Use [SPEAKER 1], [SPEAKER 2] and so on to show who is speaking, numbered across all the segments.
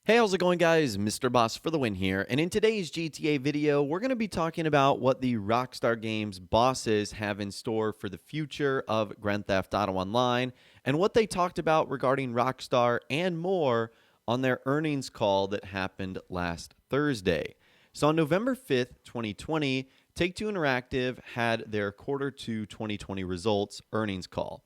[SPEAKER 1] Hey, how's it going, guys? Mr. Boss for the win here. And in today's GTA video, we're going to be talking about what the Rockstar Games bosses have in store for the future of Grand Theft Auto Online and what they talked about regarding Rockstar and more on their earnings call that happened last Thursday. So on November 5th, 2020, Take-Two Interactive had their Q2 2020 results earnings call.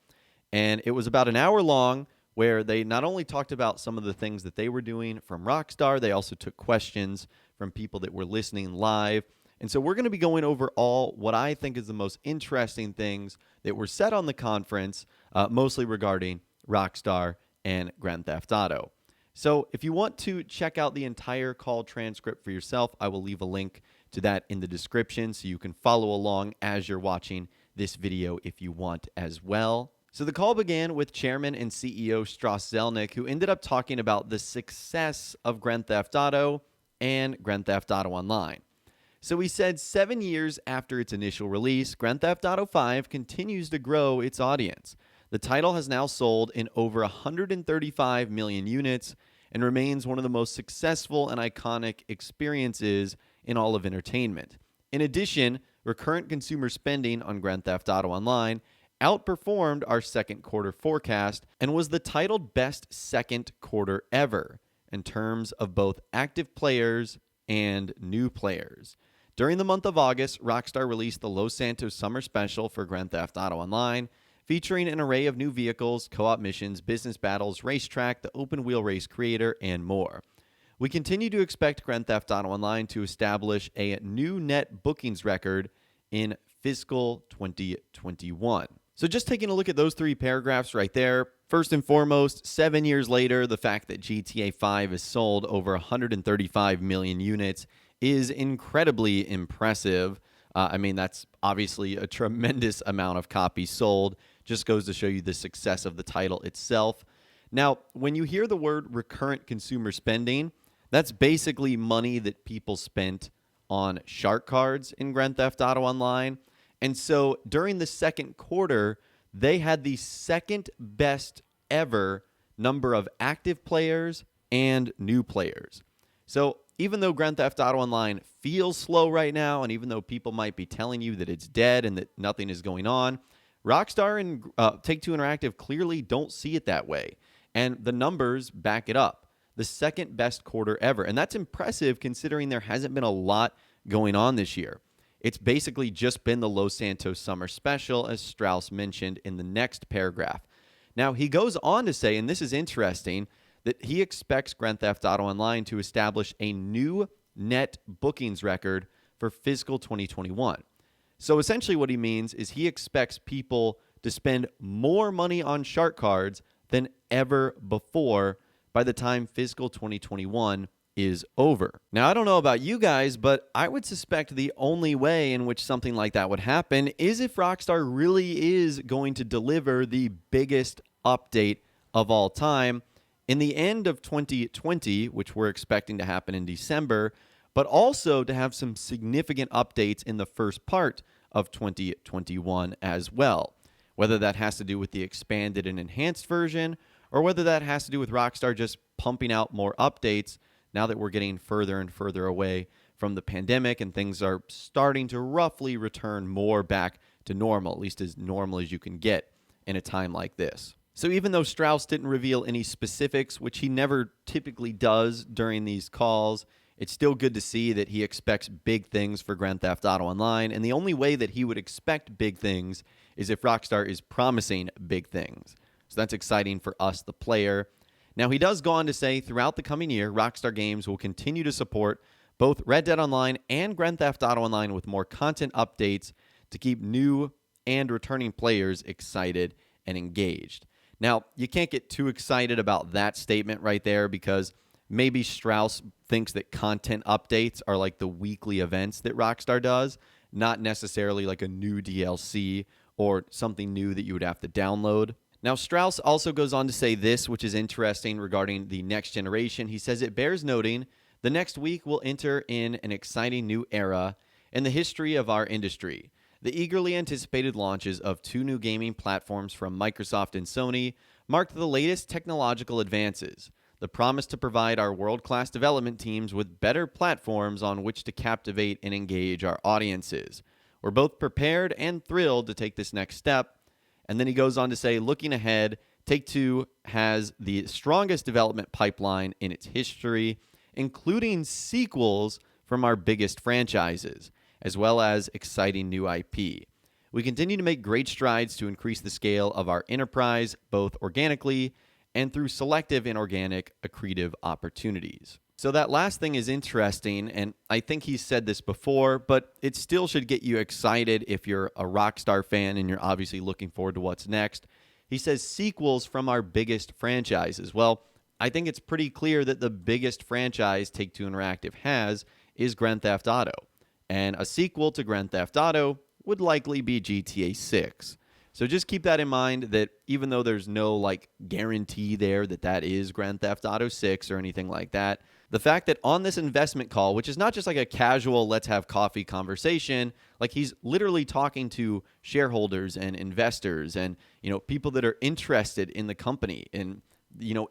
[SPEAKER 1] And it was about an hour long, where they not only talked about some of the things that they were doing from Rockstar, they also took questions from people that were listening live. And so we're going to be going over all what I think is the most interesting things that were said on the conference, mostly regarding Rockstar and Grand Theft Auto. So if you want to check out the entire call transcript for yourself, I will leave a link to that in the description so you can follow along as you're watching this video if you want as well. So the call began with Chairman and CEO Strauss Zelnick, who ended up talking about the success of Grand Theft Auto and Grand Theft Auto Online. So he said 7 years after its initial release, Grand Theft Auto 5 continues to grow its audience. The title has now sold in over 135 million units and remains one of the most successful and iconic experiences in all of entertainment. In addition, recurrent consumer spending on Grand Theft Auto Online outperformed our second quarter forecast and was the titled best second quarter ever in terms of both active players and new players. During the month of August, Rockstar released the Los Santos Summer Special for Grand Theft Auto Online, featuring an array of new vehicles, co-op missions, business battles, racetrack, the open wheel race creator, and more. We continue to expect Grand Theft Auto Online to establish a new net bookings record in fiscal 2021. So just taking a look at those three paragraphs right there, first and foremost, 7 years later, the fact that GTA 5 has sold over 135 million units is incredibly impressive. I mean, that's obviously a tremendous amount of copies sold. Just goes to show you the success of the title itself. Now, when you hear the word recurrent consumer spending, that's basically money that people spent on shark cards in Grand Theft Auto Online. And so during the second quarter, they had the second best ever number of active players and new players. So even though Grand Theft Auto Online feels slow right now, and even though people might be telling you that it's dead and that nothing is going on, Rockstar and Take-Two Interactive clearly don't see it that way. And the numbers back it up. The second best quarter ever. And that's impressive considering there hasn't been a lot going on this year. It's basically just been the Los Santos Summer Special, as Strauss mentioned in the next paragraph. Now, he goes on to say, and this is interesting, that he expects Grand Theft Auto Online to establish a new net bookings record for fiscal 2021. So essentially what he means is he expects people to spend more money on shark cards than ever before by the time fiscal 2021 is over. Now, I don't know about you guys, but I would suspect the only way in which something like that would happen is if Rockstar really is going to deliver the biggest update of all time in the end of 2020, which we're expecting to happen in December, but also to have some significant updates in the first part of 2021 as well. Whether that has to do with the expanded and enhanced version, or whether that has to do with Rockstar just pumping out more updates now that we're getting further and further away from the pandemic and things are starting to roughly return more back to normal, at least as normal as you can get in a time like this. So even though Strauss didn't reveal any specifics, which he never typically does during these calls, it's still good to see that he expects big things for Grand Theft Auto Online, and the only way that he would expect big things is if Rockstar is promising big things. So that's exciting for us, the player. Now, he does go on to say, throughout the coming year, Rockstar Games will continue to support both Red Dead Online and Grand Theft Auto Online with more content updates to keep new and returning players excited and engaged. Now, you can't get too excited about that statement right there because maybe Strauss thinks that content updates are like the weekly events that Rockstar does, not necessarily like a new DLC or something new that you would have to download. Now, Strauss also goes on to say this, which is interesting regarding the next generation. He says it bears noting the next week will enter in an exciting new era in the history of our industry. The eagerly anticipated launches of two new gaming platforms from Microsoft and Sony marked the latest technological advances. the promise to provide our world-class development teams with better platforms on which to captivate and engage our audiences. We're both prepared and thrilled to take this next step. And then he goes on to say, looking ahead, Take-Two has the strongest development pipeline in its history, including sequels from our biggest franchises, as well as exciting new IP. We continue to make great strides to increase the scale of our enterprise, both organically and through selective inorganic accretive opportunities. So that last thing is interesting, and I think he's said this before, but it still should get you excited if you're a Rockstar fan and you're obviously looking forward to what's next. He says sequels from our biggest franchises. Well, I think it's pretty clear that the biggest franchise Take-Two Interactive has is Grand Theft Auto, and a sequel to Grand Theft Auto would likely be GTA 6. So just keep that in mind, that even though there's no guarantee there that that is Grand Theft Auto 6 or anything like that, the fact that on this investment call, which is not just like a casual let's have coffee conversation, like he's literally talking to shareholders and investors and, people that are interested in the company, and,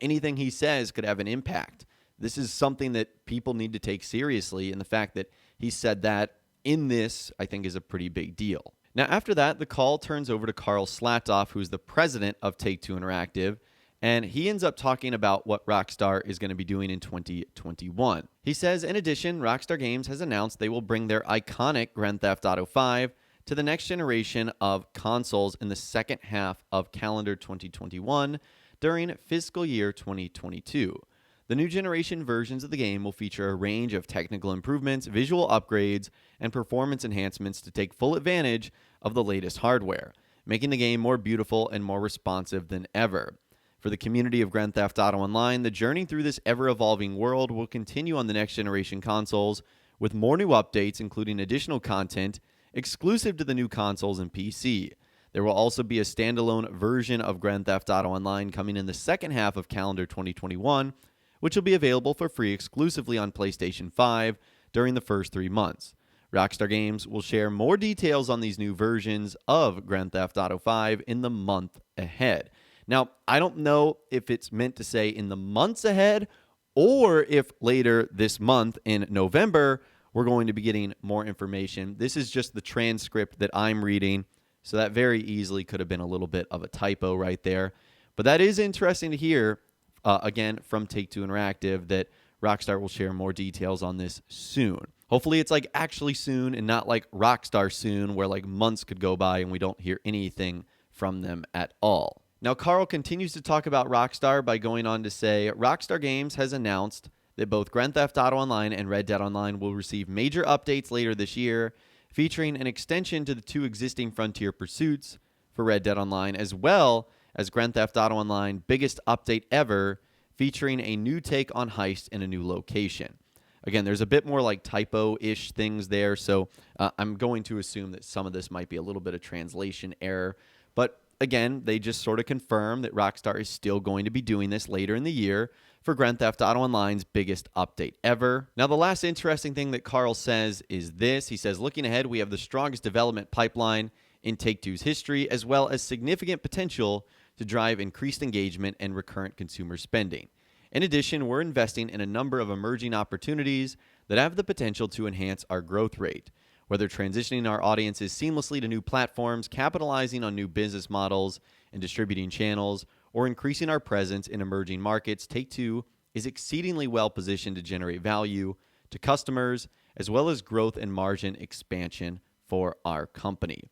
[SPEAKER 1] anything he says could have an impact. This is something that people need to take seriously, and the fact that he said that in this, I think, is a pretty big deal. Now, after that, the call turns over to Karl Slatoff, who's the president of Take-Two Interactive, and he ends up talking about what Rockstar is going to be doing in 2021. He says, in addition, Rockstar Games has announced they will bring their iconic Grand Theft Auto 5 to the next generation of consoles in the second half of calendar 2021 during fiscal year 2022. The new generation versions of the game will feature a range of technical improvements, visual upgrades, and performance enhancements to take full advantage of the latest hardware, making the game more beautiful and more responsive than ever. For the community of Grand Theft Auto Online, the journey through this ever-evolving world will continue on the next generation consoles, with more new updates, including additional content exclusive to the new consoles and PC. There will also be a standalone version of Grand Theft Auto Online coming in the second half of calendar 2021, which will be available for free exclusively on PlayStation 5 during the first 3 months. Rockstar Games will share more details on these new versions of Grand Theft Auto 5 in the month ahead. Now, I don't know if it's meant to say in the months ahead, or if later this month in November, we're going to be getting more information. This is just the transcript that I'm reading, so that very easily could have been a little bit of a typo right there. But that is interesting to hear, again, from Take-Two Interactive, that Rockstar will share more details on this soon. Hopefully it's actually soon and not like Rockstar soon, where months could go by and we don't hear anything from them at all. Now, Karl continues to talk about Rockstar by going on to say, Rockstar Games has announced that both Grand Theft Auto Online and Red Dead Online will receive major updates later this year, featuring an extension to the 2 existing Frontier Pursuits for Red Dead Online, as well as Grand Theft Auto Online biggest update ever, featuring a new take on heist in a new location. Again, there's a bit more typo-ish things there, so I'm going to assume that some of this might be a little bit of translation error. But again, they just sort of confirm that Rockstar is still going to be doing this later in the year for Grand Theft Auto Online's biggest update ever. Now, the last interesting thing that Karl says is this. He says, looking ahead, we have the strongest development pipeline in Take-Two's history, as well as significant potential to drive increased engagement and recurrent consumer spending. In addition, we're investing in a number of emerging opportunities that have the potential to enhance our growth rate. Whether transitioning our audiences seamlessly to new platforms, capitalizing on new business models and distributing channels, or increasing our presence in emerging markets, Take-Two is exceedingly well positioned to generate value to customers, as well as growth and margin expansion for our company.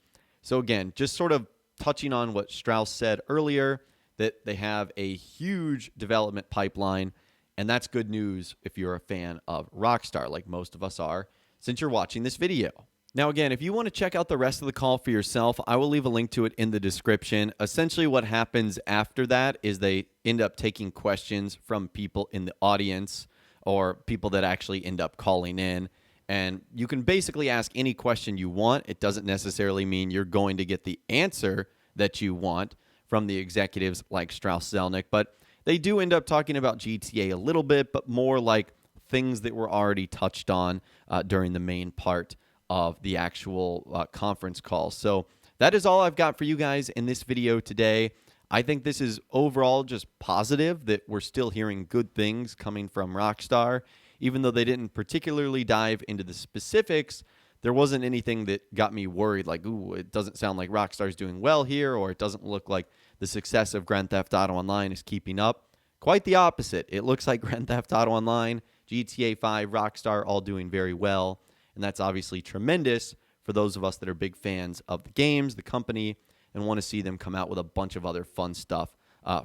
[SPEAKER 1] So again, just sort of touching on what Strauss said earlier, that they have a huge development pipeline, and that's good news if you're a fan of Rockstar, like most of us are, since you're watching this video. Now, again, if you want to check out the rest of the call for yourself, I will leave a link to it in the description. Essentially, what happens after that is they end up taking questions from people in the audience or people that actually end up calling in. And you can basically ask any question you want. It doesn't necessarily mean you're going to get the answer that you want from the executives like Strauss Zelnick, but they do end up talking about GTA a little bit, but more like things that were already touched on during the main part of the actual conference call. So that is all I've got for you guys in this video today. I think this is overall just positive that we're still hearing good things coming from Rockstar. Even though they didn't particularly dive into the specifics, there wasn't anything that got me worried, like, ooh, it doesn't sound like Rockstar's doing well here, or it doesn't look like the success of Grand Theft Auto Online is keeping up. Quite the opposite. It looks like Grand Theft Auto Online, GTA 5, Rockstar all doing very well, and that's obviously tremendous for those of us that are big fans of the games, the company, and want to see them come out with a bunch of other fun stuff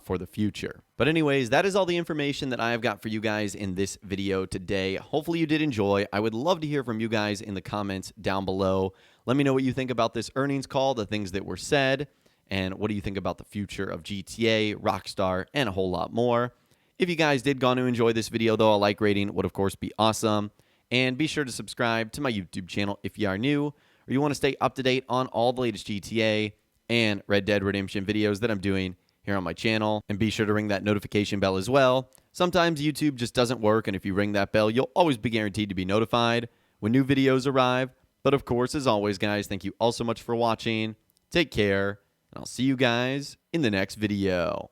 [SPEAKER 1] for the future. But anyways, that is all the information that I have got for you guys in this video today. Hopefully you did enjoy. I would love to hear from you guys in the comments down below. Let me know what you think about this earnings call, the things that were said, and what do you think about the future of GTA, Rockstar, and a whole lot more. If you guys did go on to enjoy this video, though, a like rating would, of course, be awesome. And be sure to subscribe to my YouTube channel if you are new, or you want to stay up to date on all the latest GTA and Red Dead Redemption videos that I'm doing here on my channel. And be sure to ring that notification bell as well. Sometimes YouTube just doesn't work, and if you ring that bell, you'll always be guaranteed to be notified when new videos arrive. But of course, as always, guys, thank you all so much for watching. Take care, and I'll see you guys in the next video.